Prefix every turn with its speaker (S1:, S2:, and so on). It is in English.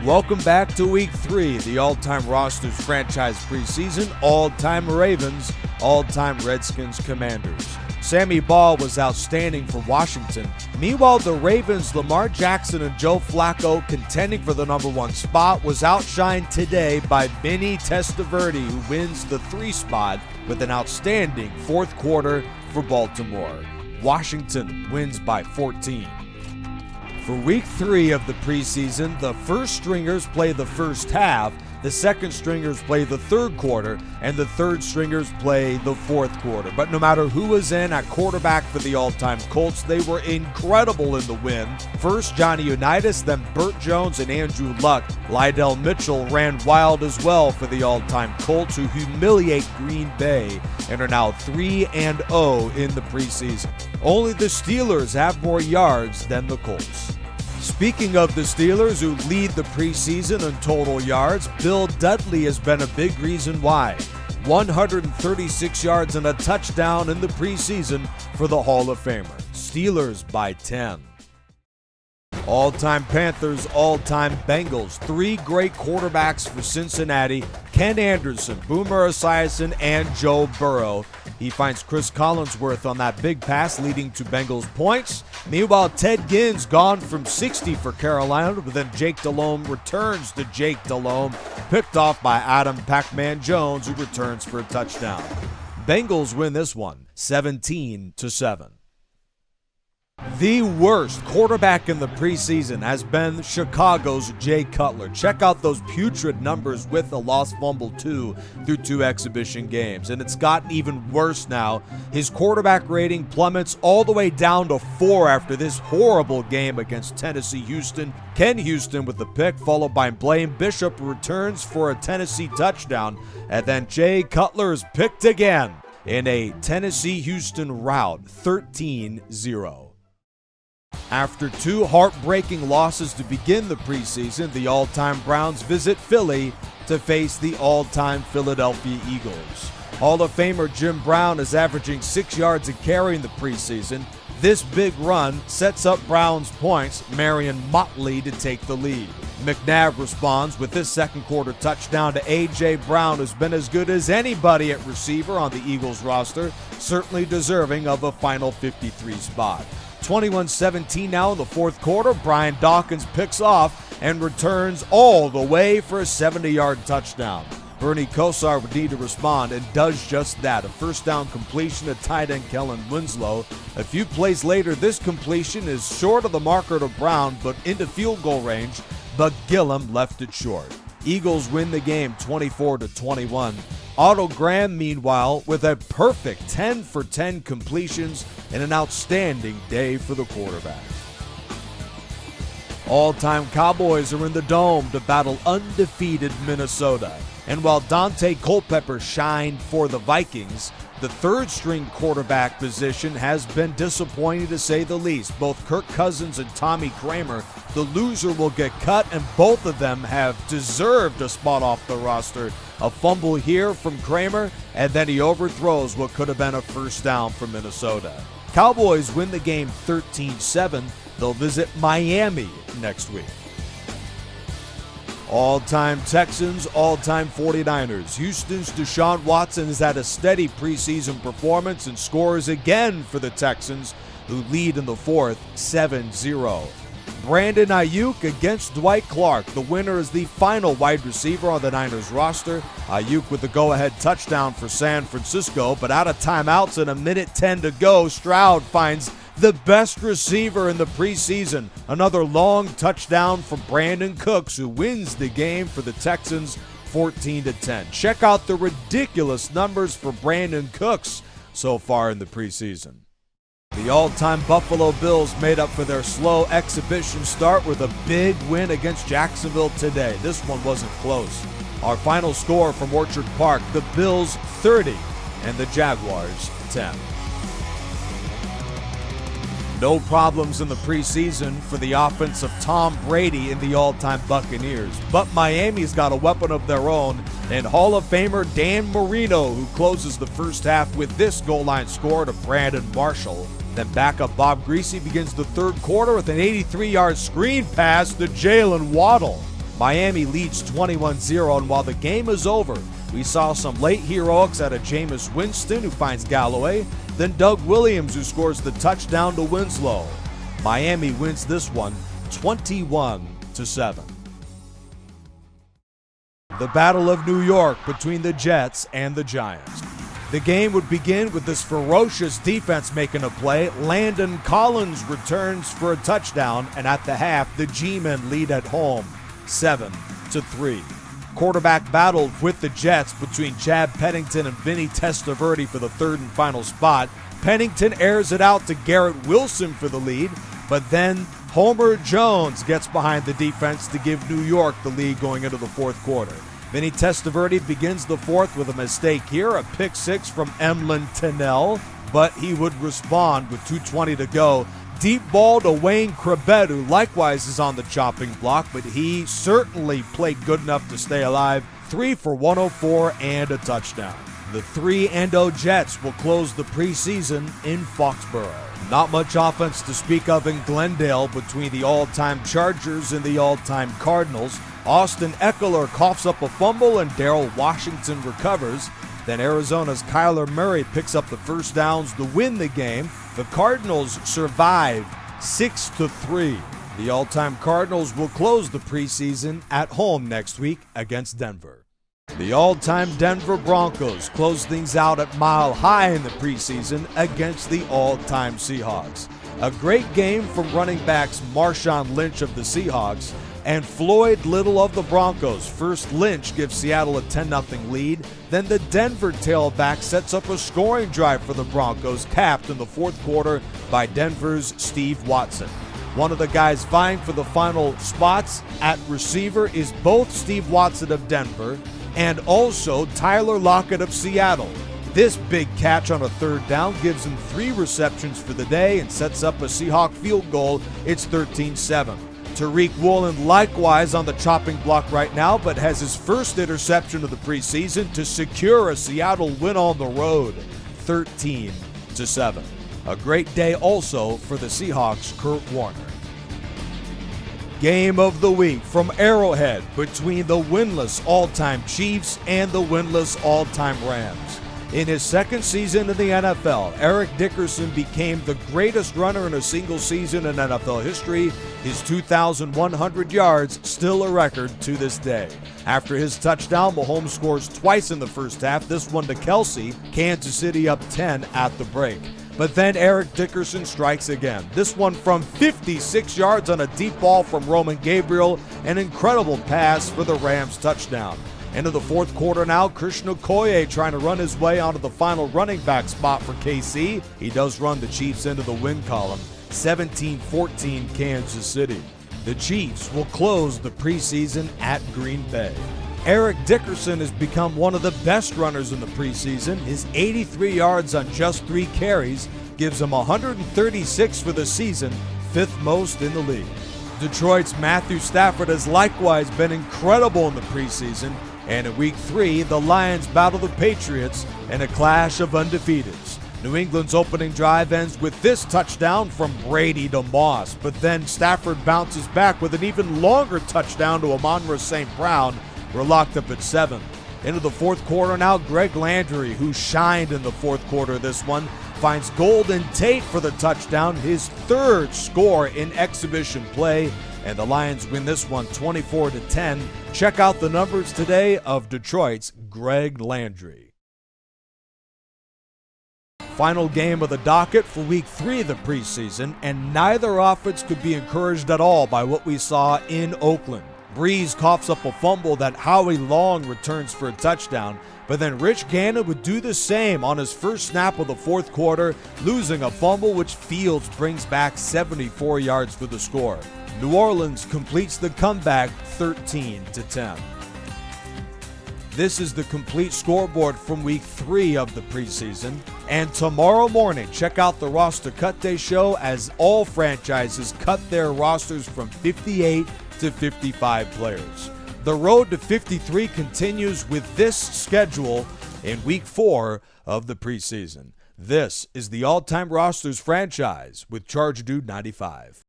S1: Welcome back to Week 3, the All-Time Rosters Franchise Preseason, All-Time Ravens, All-Time Redskins Commanders. Sammy Ball was outstanding for Washington. Meanwhile, the Ravens' Lamar Jackson and Joe Flacco, contending for the number 1 spot, was outshined today by Vinny Testaverde, who wins the 3 spot with an outstanding fourth quarter for Baltimore. Washington wins by 14. For Week 3 of the preseason, the first stringers play the first half, the second stringers play the third quarter, and the third stringers play the fourth quarter. But no matter who was in at quarterback for the all-time Colts, they were incredible in the win. First, Johnny Unitas, then Burt Jones and Andrew Luck. Lydell Mitchell ran wild as well for the all-time Colts, who humiliate Green Bay and are now 3-0 in the preseason. Only the Steelers have more yards than the Colts. Speaking of the Steelers, who lead the preseason in total yards, Bill Dudley has been a big reason why. 136 yards and a touchdown in the preseason for the Hall of Famer. Steelers by 10. All-time Panthers, all-time Bengals. 3 great quarterbacks for Cincinnati: Ken Anderson, Boomer Esiason, and Joe Burrow. He finds Chris Collinsworth on that big pass, leading to Bengals points. Meanwhile, Ted Ginn's gone from 60 for Carolina, but then Jake Delhomme returns to Jake Delhomme, picked off by Adam Pac-Man Jones, who returns for a touchdown. Bengals win this one, 17-7. The worst quarterback in the preseason has been Chicago's Jay Cutler. Check out those putrid numbers with a lost fumble through 2 exhibition games. And it's gotten even worse now. His quarterback rating plummets all the way down to 4 after this horrible game against Tennessee Houston. Ken Houston with the pick, followed by Blaine Bishop, who returns for a Tennessee touchdown. And then Jay Cutler is picked again in a Tennessee-Houston rout, 13-0. After 2 heartbreaking losses to begin the preseason, the all-time Browns visit Philly to face the all-time Philadelphia Eagles. Hall of Famer Jim Brown is averaging 6 yards a carry in the preseason. This big run sets up Brown's points, Marion Motley to take the lead. McNabb responds with this second quarter touchdown to A.J. Brown, who's been as good as anybody at receiver on the Eagles roster, certainly deserving of a final 53 spot. 21-17 now in the fourth quarter. Brian Dawkins picks off and returns all the way for a 70-yard touchdown. Bernie Kosar would need to respond and does just that. A first down completion to tight end Kellen Winslow. A few plays later, this completion is short of the marker to Brown, but into field goal range, but Gillum left it short. Eagles win the game 24-21. Otto Graham, meanwhile, with a perfect 10 for 10 completions and an outstanding day for the quarterback. All-time Cowboys are in the Dome to battle undefeated Minnesota. And while Dante Culpepper shined for the Vikings, the third-string quarterback position has been disappointing to say the least. Both Kirk Cousins and Tommy Kramer, the loser, will get cut, and both of them have deserved a spot off the roster. A fumble here from Kramer, and then he overthrows what could have been a first down for Minnesota. Cowboys win the game 13-7. They'll visit Miami next week. All-time Texans, all-time 49ers. Houston's Deshaun Watson has had a steady preseason performance and scores again for the Texans, who lead in the fourth, 7-0. Brandon Ayuk against Dwight Clark. The winner is the final wide receiver on the Niners roster. Ayuk with the go-ahead touchdown for San Francisco, but out of timeouts and 1:10 to go, Stroud finds the best receiver in the preseason. Another long touchdown from Brandon Cooks, who wins the game for the Texans 14-10. Check out the ridiculous numbers for Brandon Cooks so far in the preseason. The all-time Buffalo Bills made up for their slow exhibition start with a big win against Jacksonville today. This one wasn't close. Our final score from Orchard Park, the Bills 30 and the Jaguars 10. No problems in the preseason for the offense of Tom Brady and the all-time Buccaneers. But Miami's got a weapon of their own, and Hall of Famer Dan Marino, who closes the first half with this goal line score to Brandon Marshall. Then backup Bob Greasy begins the third quarter with an 83-yard screen pass to Jalen Waddle. Miami leads 21-0, and while the game is over, we saw some late heroics out of Jameis Winston, who finds Galloway, then Doug Williams, who scores the touchdown to Winslow. Miami wins this one 21-7. The Battle of New York between the Jets and the Giants. The game would begin with this ferocious defense making a play. Landon Collins returns for a touchdown, and at the half, the G-men lead at home 7-3. Quarterback battle with the Jets between Chad Pennington and Vinny Testaverde for the third and final spot. Pennington airs it out to Garrett Wilson for the lead, but then Homer Jones gets behind the defense to give New York the lead going into the fourth quarter. Vinny Testaverde begins the fourth with a mistake here, a pick six from Emlyn Tennell, but he would respond with 2:20 to go. Deep ball to Wayne Krebet, who likewise is on the chopping block, but he certainly played good enough to stay alive. 3 for 104 and a touchdown. The 3-0 Jets will close the preseason in Foxborough. Not much offense to speak of in Glendale between the all-time Chargers and the all-time Cardinals. Austin Eckler coughs up a fumble and Darrell Washington recovers. Then Arizona's Kyler Murray picks up the first downs to win the game. The Cardinals survive 6-3. The all-time Cardinals will close the preseason at home next week against Denver. The all-time Denver Broncos close things out at Mile High in the preseason against the all-time Seahawks. A great game from running backs Marshawn Lynch of the Seahawks and Floyd Little of the Broncos. First, Lynch gives Seattle a 10-0 lead. Then the Denver tailback sets up a scoring drive for the Broncos, capped in the fourth quarter by Denver's Steve Watson. One of the guys vying for the final spots at receiver is both Steve Watson of Denver and also Tyler Lockett of Seattle. This big catch on a third down gives him 3 receptions for the day and sets up a Seahawk field goal. It's 13-7. Tariq Woolen likewise on the chopping block right now, but has his first interception of the preseason to secure a Seattle win on the road, 13-7. A great day also for the Seahawks' Kurt Warner. Game of the week from Arrowhead between the winless all-time Chiefs and the winless all-time Rams. In his second season in the NFL, Eric Dickerson became the greatest runner in a single season in NFL history. His 2,100 yards, still a record to this day. After his touchdown, Mahomes scores twice in the first half, this one to Kelsey, Kansas City up 10 at the break. But then Eric Dickerson strikes again. This one from 56 yards on a deep ball from Roman Gabriel, an incredible pass for the Rams touchdown. Into the fourth quarter now, Christian Okoye trying to run his way onto the final running back spot for KC. He does run the Chiefs into the win column, 17-14 Kansas City. The Chiefs will close the preseason at Green Bay. Eric Dickerson has become one of the best runners in the preseason. His 83 yards on just 3 carries gives him 136 for the season, 5th most in the league. Detroit's Matthew Stafford has likewise been incredible in the preseason, and in Week 3, the Lions battle the Patriots in a clash of undefeateds. New England's opening drive ends with this touchdown from Brady to Moss, but then Stafford bounces back with an even longer touchdown to Amon-Ra St. Brown. We're locked up at 7. Into the fourth quarter now, Greg Landry, who shined in the fourth quarter this one, finds Golden Tate for the touchdown, his 3rd score in exhibition play, and the Lions win this one 24-10. Check out the numbers today of Detroit's Greg Landry. Final game of the docket for Week 3 of the preseason, and neither offense could be encouraged at all by what we saw in Oakland. Breeze coughs up a fumble that Howie Long returns for a touchdown, but then Rich Gannon would do the same on his first snap of the fourth quarter, losing a fumble which Fields brings back 74 yards for the score. New Orleans completes the comeback 13-10. This is the complete scoreboard from Week 3 of the preseason. And tomorrow morning, check out the Roster Cut Day show as all franchises cut their rosters from 58 to 55 players. The road to 53 continues with this schedule in Week 4 of the preseason. This is the All-Time Rosters franchise with Charge Dude 95.